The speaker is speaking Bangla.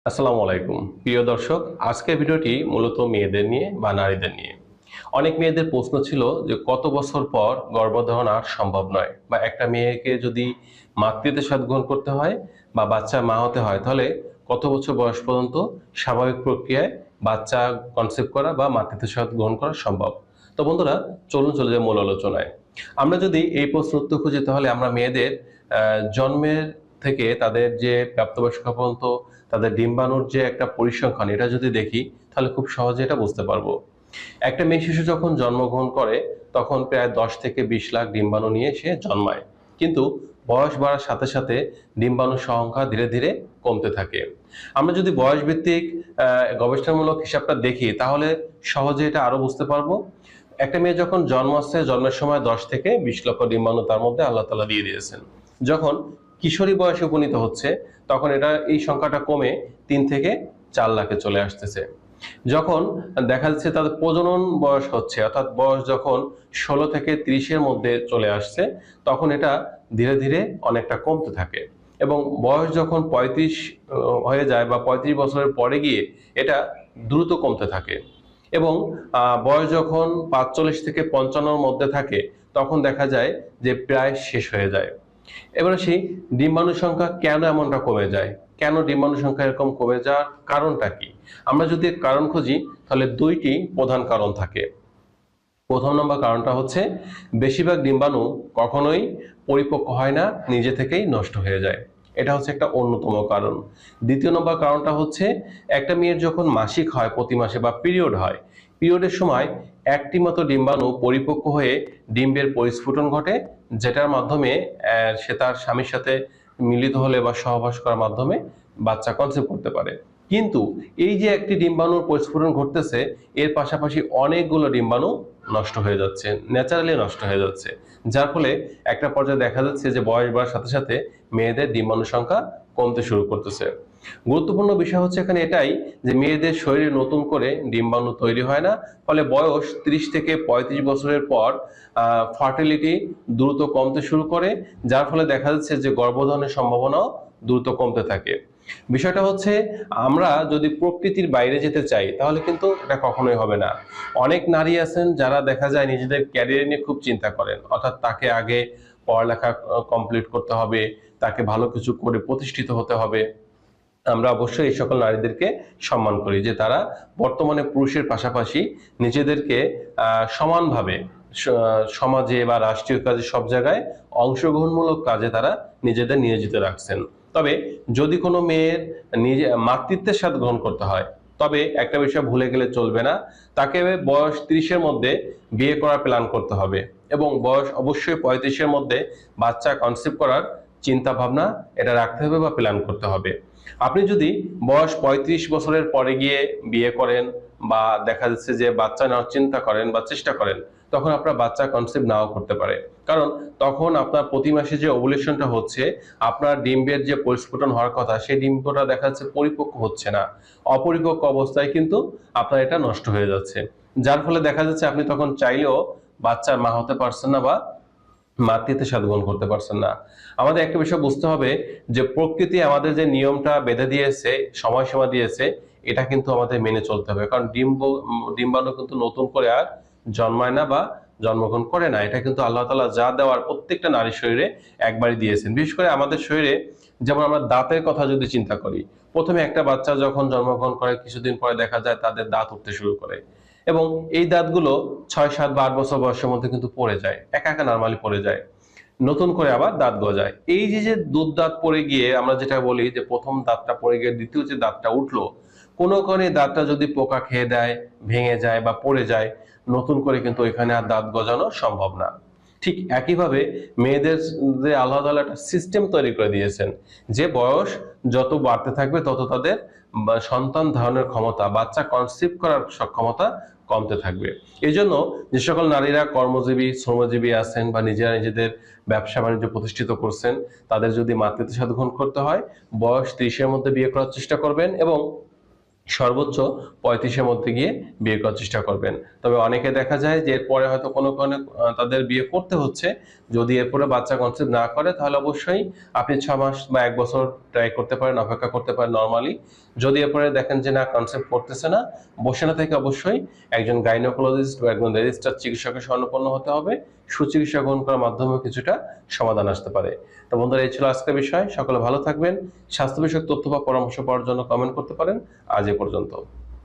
আসসালামু আলাইকুম প্রিয় দর্শক, আজকের ভিডিওটি মূলত মেয়েদের নিয়ে বা নারীদের নিয়ে। অনেক মেয়েদের প্রশ্ন ছিল যে কত বছর পর গর্ভধারণ আর সম্ভব নয়, বা একটা মেয়েকে যদি মাতৃত্বের স্বাদ গ্রহণ করতে হয় বা বাচ্চা মা হতে হয়, তাহলে কত বছর বয়স পর্যন্ত স্বাভাবিক প্রক্রিয়ায় বাচ্চা কনসেপ্ট করা বা মাতৃত্বের স্বাদ গ্রহণ করা সম্ভব। তো বন্ধুরা, চলুন চলে যাই মূল আলোচনায়। আমরা যদি এই প্রশ্ন উত্তর খুঁজি, তাহলে আমরা মেয়েদের জন্মের থেকে তাদের যে প্রাপ্তবয়স্ক পর্যন্ত তাদের ডিম্বাণুর যে একটা পরিসংখ্যান, এটা যদি দেখি তাহলে খুব সহজে এটা বুঝতে পারবো। একটা মেয়ে শিশু যখন জন্মগ্রহণ করে, তখন প্রায় 10 থেকে 20 লাখ ডিম্বাণু নিয়ে সে জন্মায়। কিন্তু বয়স বাড়ার সাথে সাথে ডিম্বাণুর সংখ্যা ধীরে ধীরে কমতে থাকে। আমরা যদি বয়স ভিত্তিক গবেষণামূলক হিসাবটা দেখি, তাহলে সহজে এটা আরো বুঝতে পারবো। একটা মেয়ে যখন জন্মাচ্ছে, জন্মের সময় 10 থেকে 20 লক্ষ ডিম্বাণু তার মধ্যে আল্লাহ তাআলা দিয়ে দিয়েছেন। যখন কিশোরী বয়সে উপনীত হচ্ছে, তখন এই সংখ্যাটা কমে 3 থেকে 4 লাখে চলে আসতেছে। যখন দেখা যাচ্ছে তাদের প্রজনন বয়স হচ্ছে, অর্থাৎ বয়স যখন 16 থেকে 30-এর মধ্যে চলে আসছে, তখন এটা ধীরে ধীরে অনেকটা কমতে থাকে। এবং বয়স যখন 35 হয়ে যায় বা 35 বছরের পরে গিয়ে এটা দ্রুত কমতে থাকে। এবং বয়স যখন 45 থেকে 55-এর মধ্যে থাকে, তখন দেখা যায় যে প্রায় শেষ হয়ে যায়। এবার আসি, ডিম্বাণুর সংখ্যা কেন এমনটা কমে যায়, কেন ডিম্বাণুর সংখ্যা এরকম কমে যাওয়ার কারণটা কি? আমরা যদি এর কারণ খুঁজি, তাহলে দুইটি প্রধান কারণ থাকে। প্রথম নম্বর কারণটা হচ্ছে, বেশিরভাগ ডিম্বাণু কখনোই পরিপক্ক হয় না, নিজে থেকেই নষ্ট হয়ে যায়। এটা হচ্ছে একটা অন্যতম কারণ। দ্বিতীয় নম্বর কারণটা হচ্ছে, একটা মেয়ের যখন মাসিক হয়, প্রতি মাসে বা পিরিয়ড হয়, পিরিয়ডের সময় একটি মাত্র ডিম্বাণু পরিপক্ক হয়ে ডিম্বের পরিস্ফুটন ঘটে, যেটার মাধ্যমে সে তার স্বামীর সাথে মিলিত হলে বা সহবাস করার মাধ্যমে বাচ্চা কনসেপ্ট করতে পারে। কিন্তু এই যে একটি ডিম্বাণুর পরিস্ফুটন ঘটতেছে, এর পাশাপাশি অনেকগুলো ডিম্বাণু নষ্ট হয়ে যাচ্ছে, ন্যাচারালি নষ্ট হয়ে যাচ্ছে। যার ফলে একটা পর্যায়ে দেখা যাচ্ছে যে বয়স বাড়ার সাথে সাথে মেয়েদের ডিম্বাণুর সংখ্যা কমতে শুরু করতেছে। গুরুত্বপূর্ণ বিষয় হচ্ছে এখানে এটাই, যে মেয়েদের শরীরে নতুন করে ডিম্বাণু তৈরি হয় না। ফলে বয়স 30 থেকে 35 বছরের পর ফার্টিলিটি দ্রুত কমতে শুরু করে, যার ফলে দেখা যাচ্ছে যে গর্ভধারণের সম্ভাবনাও দ্রুত কমতে থাকে। বিষয়টা হচ্ছে, আমরা যদি প্রকৃতির বাইরে যেতে চাই, তাহলে কিন্তু এটা কখনোই হবে না। অনেক নারী আছেন যারা দেখা যায় নিজেদের ক্যারিয়ার নিয়ে খুব চিন্তা করেন, অর্থাৎ তাকে আগে পড়ালেখা কমপ্লিট করতে হবে, তাকে ভালো কিছু করে প্রতিষ্ঠিত হতে হবে। আমরা অবশ্যই এই সকল নারীদেরকে সম্মান করি, যে তারা বর্তমানে পুরুষের পাশাপাশি নিজেদেরকে সমানভাবে সমাজে বা রাষ্ট্রীয় কাজে সব জায়গায় অংশগ্রহণমূলক কাজে তারা নিজেদের নিয়োজিত রাখছেন। তবে যদি কোনো মেয়ের নিজে মাতৃত্বের স্বাদ গ্রহণ করতে হয়, তবে একটা বিষয় ভুলে গেলে চলবে না, তাকে বয়স 30-এর মধ্যে বিয়ে করার প্ল্যান করতে হবে, এবং বয়স অবশ্যই 35-এর মধ্যে বাচ্চা কনসেপ্ট করার চিন্তা ভাবনা এটা রাখতে হবে বা প্ল্যান করতে হবে। আপনি যদি বয়স 35 বছরের পরে গিয়ে বিয়ে করেন, বা দেখা যাচ্ছে যে বাচ্চা নেওয়ার চিন্তা করেন বা চেষ্টা করেন, তখন আপনার বাচ্চা কনসেপ্ট নাও করতে পারে। কারণ তখন আপনার প্রতি মাসে যে ওভুলেশনটা হচ্ছে, আপনার ডিম্বের যে পরিস্ফুটন হওয়ার কথা, সেই ডিম্বটা দেখা যাচ্ছে পরিপক্ক হচ্ছে না। অপরিপক্ক অবস্থায় কিন্তু আপনার এটা নষ্ট হয়ে যাচ্ছে। যার ফলে দেখা যাচ্ছে আপনি তখন চাইলেও বাচ্চার মা হতে পারছেন না, বা মাতৃত্বের স্বাদ গ্রহণ করতে পারছেন না। আমাদের একটা বিষয় বুঝতে হবে, যে প্রকৃতি আমাদের যে নিয়মটা বেঁধে দিয়েছে, সময়সীমা দিয়েছে, এটা কিন্তু আমাদের মেনে চলতে হবে। কারণ ডিম্বাণু কিন্তু নতুন করে আর জন্মায় না বা জন্মগ্রহণ করে না। এটা কিন্তু আল্লাহ তাআলা যা দেওয়ার প্রত্যেকটা নারীর শরীরে একবারই দিয়েছেন। বিশেষ করে আমাদের শরীরে, যেমন আমরা দাঁতের কথা যদি চিন্তা করি, প্রথমে একটা বাচ্চা যখন জন্মগ্রহণ করে, কিছুদিন পরে দেখা যায় তাদের দাঁত উঠতে শুরু করে, এবং এই দাঁতগুলো 6, 7 বা 8 বছর বয়সের মধ্যে কিন্তু পড়ে যায়, একা একা নর্মালি পড়ে যায়, নতুন করে আবার দাঁত গজায়। এই যে যে দুধ দাঁত পড়ে গিয়ে আমরা যেটা বলি যে প্রথম দাঁতটা পড়ে গিয়ে দ্বিতীয় যে দাঁতটা উঠলো, কোনো কারণে দাঁতটা যদি পোকা খেয়ে দেয়, ভেঙে যায় বা পড়ে যায়, নতুন করে কিন্তু ওইখানে আর দাঁত গজানো সম্ভব না। ঠিক একইভাবে মেয়েদের যে আল্লাহ তাআলা একটা সিস্টেম তৈরি করে দিয়েছেন, যে বয়স যত বাড়তে থাকবে তত তাদের সন্তান ধারণের ক্ষমতা, বাচ্চা কনসিভ করার সক্ষমতা কমতে থাকবে। এই জন্য যে সকল নারীরা কর্মজীবী, শ্রমজীবী আছেন, বা নিজেরা নিজেদের ব্যবসা বাণিজ্য প্রতিষ্ঠিত করছেন, তাদের যদি মাতৃত্বের স্বাদ গ্রহণ করতে হয়, বয়স 30-এর মধ্যে বিয়ে করার চেষ্টা করবেন, এবং সর্বোচ্চ 35-এর মধ্যে গিয়ে বিয়ে করার চেষ্টা করবেন। তবে অনেকে দেখা যায় যে এরপরে হয়তো কোনো কারণে তাদের বিয়ে করতে হচ্ছে। যদি এরপরে বাচ্চা কনসিভ না করে তাহলে অবশ্যই আপনি 6 মাস বা 1 বছর ট্রাই করতে পারেন, অপেক্ষা করতে পারেন নরমালি। যদি এরপরে দেখেন যে না কনসিভ করতেছে না, বসে না থেকে অবশ্যই একজন গাইনোকোলজিস্ট বা একজন রেজিস্টার্ড চিকিৎসকের শরণাপন্ন হতে হবে। সুচিকিৎসা গ্রহণ করার মাধ্যমে কিছুটা সমাধান আসতে পারে। তো বন্ধুরা, এই ছিল আজকের বিষয়। সকলে ভালো থাকবেন। স্বাস্থ্য বিষয়ক তথ্য বা পরামর্শ পাওয়ার জন্য কমেন্ট করতে পারেন। আজ এ পর্যন্ত।